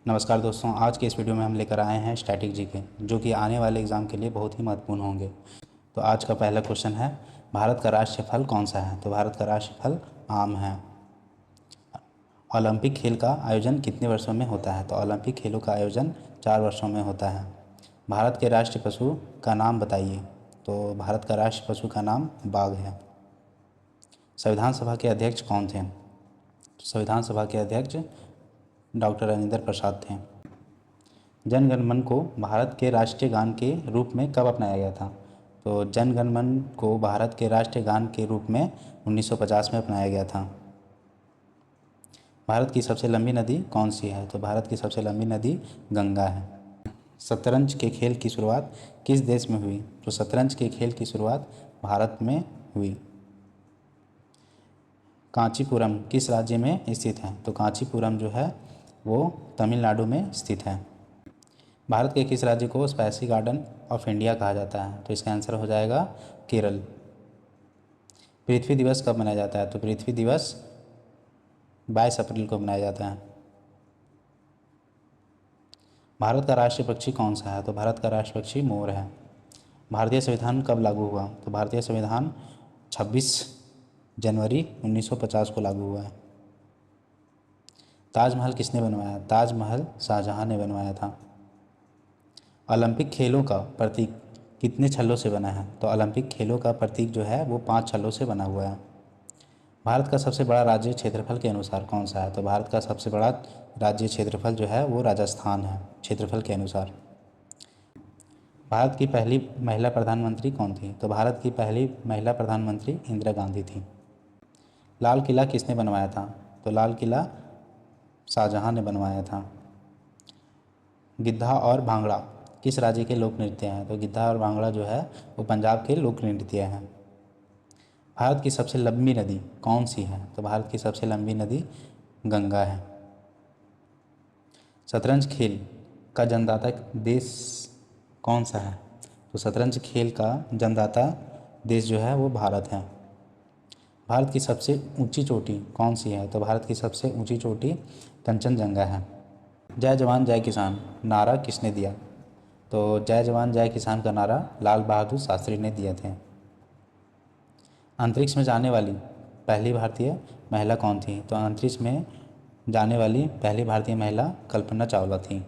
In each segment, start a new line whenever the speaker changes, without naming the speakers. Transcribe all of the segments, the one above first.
नमस्कार दोस्तों, आज के इस वीडियो में हम लेकर आए हैं स्टैटिक जीके, जो कि आने वाले एग्ज़ाम के लिए बहुत ही महत्वपूर्ण होंगे। तो आज का पहला क्वेश्चन है, भारत का राष्ट्रीय फल कौन सा है? तो भारत का राष्ट्रीय फल आम है। ओलंपिक खेल का आयोजन कितने वर्षों में होता है? तो ओलंपिक खेलों का आयोजन 4 वर्षों में होता है। भारत के राष्ट्रीय पशु का नाम बताइए। तो भारत का राष्ट्रीय पशु का नाम बाघ है। संविधान सभा के अध्यक्ष कौन थे? संविधान सभा के अध्यक्ष डॉक्टर राजेंद्र प्रसाद थे। जन गण मन को भारत के राष्ट्रीय गान के रूप में कब अपनाया गया था? तो जन गण मन को भारत के राष्ट्रीय गान के रूप में 1950 में अपनाया गया था। भारत की सबसे लंबी नदी कौन सी है? तो भारत की सबसे लंबी नदी गंगा है। शतरंज के खेल की शुरुआत किस देश में हुई? तो शतरंज के खेल की शुरुआत भारत में हुई। कांचीपुरम किस राज्य में स्थित है? तो कांचीपुरम जो है वो तमिलनाडु में स्थित है। भारत के किस राज्य को स्पाइसी गार्डन ऑफ इंडिया कहा जाता है? तो इसका आंसर हो जाएगा केरल। पृथ्वी दिवस कब मनाया जाता है? तो पृथ्वी दिवस 22 अप्रैल को मनाया जाता है। भारत का राष्ट्रीय पक्षी कौन सा है? तो भारत का राष्ट्रीय पक्षी मोर है। भारतीय संविधान कब लागू हुआ? तो भारतीय संविधान 26 जनवरी 1950 को लागू हुआ है। ताजमहल किसने बनवाया? ताजमहल शाहजहां ने बनवाया था। ओलंपिक खेलों का प्रतीक कितने छल्लों से बना है? तो ओलंपिक खेलों का प्रतीक जो है वो 5 छल्लों से बना हुआ है। भारत का सबसे बड़ा राज्य क्षेत्रफल के अनुसार कौन सा है? तो भारत का सबसे बड़ा राज्य क्षेत्रफल जो है वो राजस्थान है क्षेत्रफल के अनुसार। भारत की पहली महिला प्रधानमंत्री कौन थी? तो भारत की पहली महिला प्रधानमंत्री इंदिरा गांधी थी। लाल किला किसने बनवाया था? तो लाल किला शाहजहां ने बनवाया था। गिद्धा और भांगड़ा किस राज्य के लोक नृत्य हैं? तो गिद्धा और भांगड़ा जो है वो पंजाब के लोक नृत्य हैं। भारत की सबसे लंबी नदी कौन सी है? तो भारत की सबसे लंबी नदी गंगा है। शतरंज खेल का जन्मदाता देश कौन सा है? तो शतरंज खेल का जन्मदाता देश जो है वो भारत है। भारत की सबसे ऊंची चोटी कौन सी है? तो भारत की सबसे ऊंची चोटी कंचनजंगा है। जय जवान जय किसान नारा किसने दिया? तो जय जवान जय किसान का नारा लाल बहादुर शास्त्री ने दिए थे। अंतरिक्ष में जाने वाली पहली भारतीय महिला कौन थी? तो अंतरिक्ष में जाने वाली पहली भारतीय महिला कल्पना चावला थी।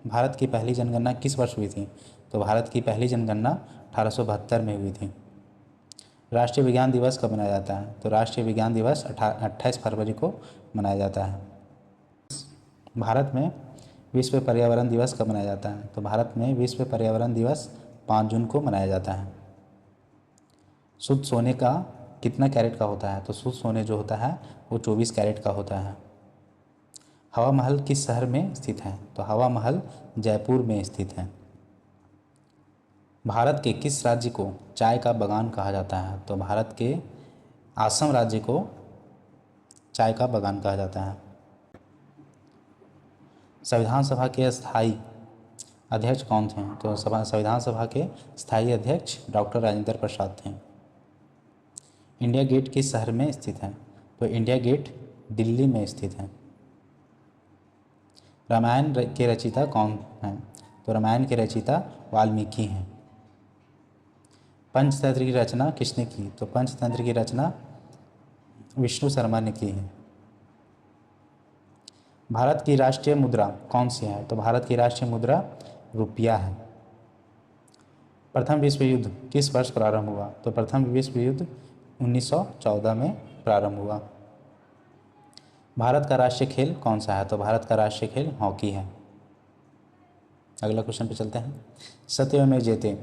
भारत की पहली जनगणना किस वर्ष हुई थी? तो भारत की पहली जनगणना 1872 में हुई थी। राष्ट्रीय विज्ञान दिवस कब मनाया जाता है? तो राष्ट्रीय विज्ञान दिवस 28 फरवरी को मनाया जाता है। भारत में विश्व पर्यावरण दिवस कब मनाया जाता है? तो भारत में विश्व पर्यावरण दिवस 5 जून को मनाया जाता है। शुद्ध सोने का कितना कैरेट का होता है? तो शुद्ध सोने जो होता है वो 24 कैरेट का होता है। हवा महल किस शहर में स्थित है? तो हवा महल जयपुर में स्थित है। भारत के किस राज्य को चाय का बागान कहा जाता है? तो भारत के असम राज्य को चाय का बागान कहा जाता है। संविधान सभा के स्थायी अध्यक्ष कौन थे? तो संविधान सभा के स्थायी अध्यक्ष डॉक्टर राजेंद्र प्रसाद थे। इंडिया गेट किस शहर में स्थित है? तो इंडिया गेट दिल्ली में स्थित है। रामायण के रचयिता कौन हैं? तो रामायण के रचयिता वाल्मीकि हैं। पंचतंत्र की रचना किसने की? तो पंचतंत्र की रचना विष्णु शर्मा ने की है। भारत की राष्ट्रीय मुद्रा कौन सी है? तो भारत की राष्ट्रीय मुद्रा रुपया है। प्रथम विश्व युद्ध किस वर्ष प्रारंभ हुआ? तो प्रथम विश्व युद्ध 1914 में प्रारंभ हुआ। भारत का राष्ट्रीय खेल कौन सा है? तो भारत का राष्ट्रीय खेल हॉकी है। अगला क्वेश्चन पे चलते हैं। सत्यमेव जयते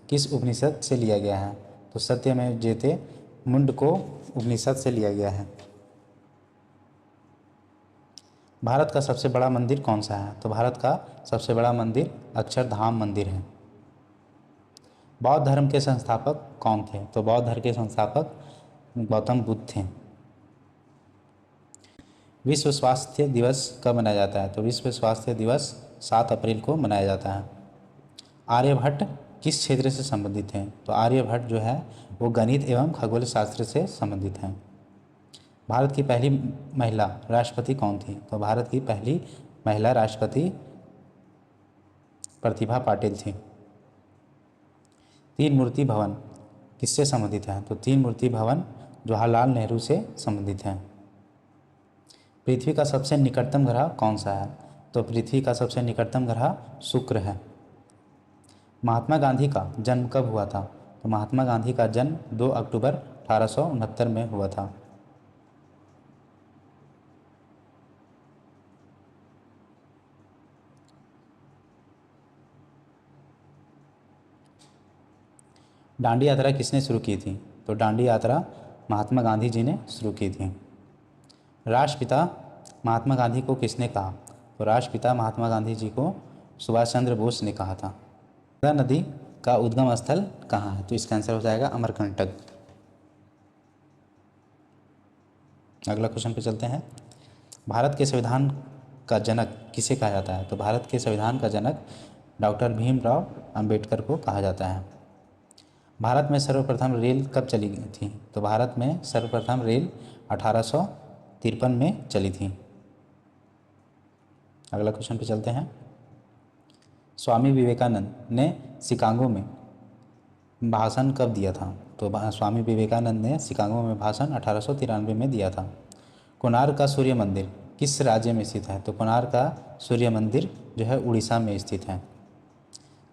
किस उपनिषद से लिया गया है? तो सत्यमेव जयते मुंडको उपनिषद से लिया गया है। भारत का सबसे बड़ा मंदिर कौन सा है? तो भारत का सबसे बड़ा मंदिर अक्षरधाम मंदिर है। बौद्ध धर्म के संस्थापक कौन थे? तो बौद्ध धर्म के संस्थापक गौतम बुद्ध थे। विश्व स्वास्थ्य दिवस कब मनाया जाता है? तो विश्व स्वास्थ्य दिवस 7 अप्रैल को मनाया जाता है। आर्यभट्ट किस क्षेत्र से संबंधित हैं? तो आर्यभट्ट जो है वो गणित एवं खगोल शास्त्र से संबंधित हैं। भारत की पहली महिला राष्ट्रपति कौन थी? तो भारत की पहली महिला राष्ट्रपति प्रतिभा पाटिल थी। तीन मूर्ति भवन किससे संबंधित है? तो तीन मूर्ति भवन जवाहरलाल नेहरू से संबंधित है। पृथ्वी का सबसे निकटतम ग्रह कौन सा है? तो पृथ्वी का सबसे निकटतम ग्रह शुक्र है। महात्मा गांधी का जन्म कब हुआ था? तो महात्मा गांधी का जन्म 2 अक्टूबर 1869 में हुआ था। दांडी यात्रा किसने शुरू की थी? तो दांडी यात्रा महात्मा गांधी जी ने शुरू की थी। राष्ट्रपिता महात्मा गांधी को किसने कहा? तो राष्ट्रपिता महात्मा गांधी जी को सुभाष चंद्र बोस ने कहा था। नर्मदा नदी का उद्गम स्थल कहाँ है? तो इसका आंसर हो जाएगा अमरकंटक। अगला क्वेश्चन पे चलते हैं। भारत के संविधान का जनक किसे कहा जाता है? तो भारत के संविधान का जनक डॉक्टर भीमराव अंबेडकर को कहा जाता है। भारत में सर्वप्रथम रेल कब चली गई थी? तो भारत में सर्वप्रथम रेल 1853 में चली थी। अगला क्वेश्चन पे चलते हैं। स्वामी विवेकानंद ने शिकागो में भाषण कब दिया था? तो स्वामी विवेकानंद ने शिकागो में भाषण 1893 में दिया था। कोणार्क का सूर्य मंदिर किस राज्य में स्थित है? तो कोणार्क का सूर्य मंदिर जो है उड़ीसा में स्थित है।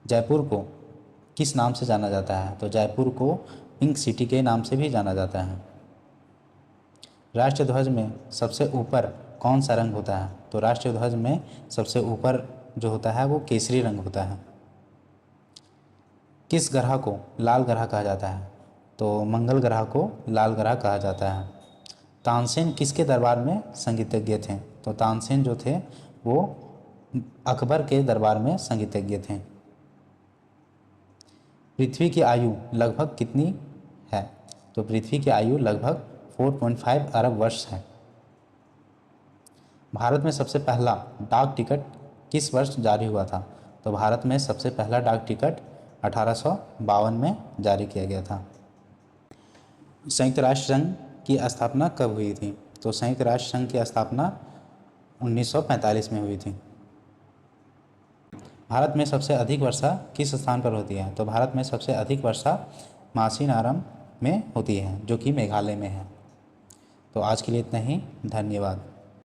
जयपुर को किस नाम से जाना जाता है? तो जयपुर को पिंक सिटी के नाम से भी जाना जाता है। राष्ट्रीय ध्वज में सबसे ऊपर कौन सा रंग होता है? तो राष्ट्रीय ध्वज में सबसे ऊपर जो होता है वो केसरी रंग होता है। किस ग्रह को लाल ग्रह कहा जाता है? तो मंगल ग्रह को लाल ग्रह कहा जाता है। तानसेन किसके दरबार में संगीतज्ञ थे? तो तानसेन जो थे वो अकबर के दरबार में संगीतज्ञ थे। पृथ्वी की आयु लगभग कितनी है? तो पृथ्वी की आयु लगभग 4.5 अरब वर्ष है। भारत में सबसे पहला डाक टिकट किस वर्ष जारी हुआ था? तो भारत में सबसे पहला डाक टिकट 1852 में जारी किया गया था। संयुक्त राष्ट्र संघ की स्थापना कब हुई थी? तो संयुक्त राष्ट्र संघ की स्थापना 1945 में हुई थी। भारत में सबसे अधिक वर्षा किस स्थान पर होती है? तो भारत में सबसे अधिक वर्षा मासीनाराम में होती है जो कि मेघालय में है। तो आज के लिए इतना ही, धन्यवाद।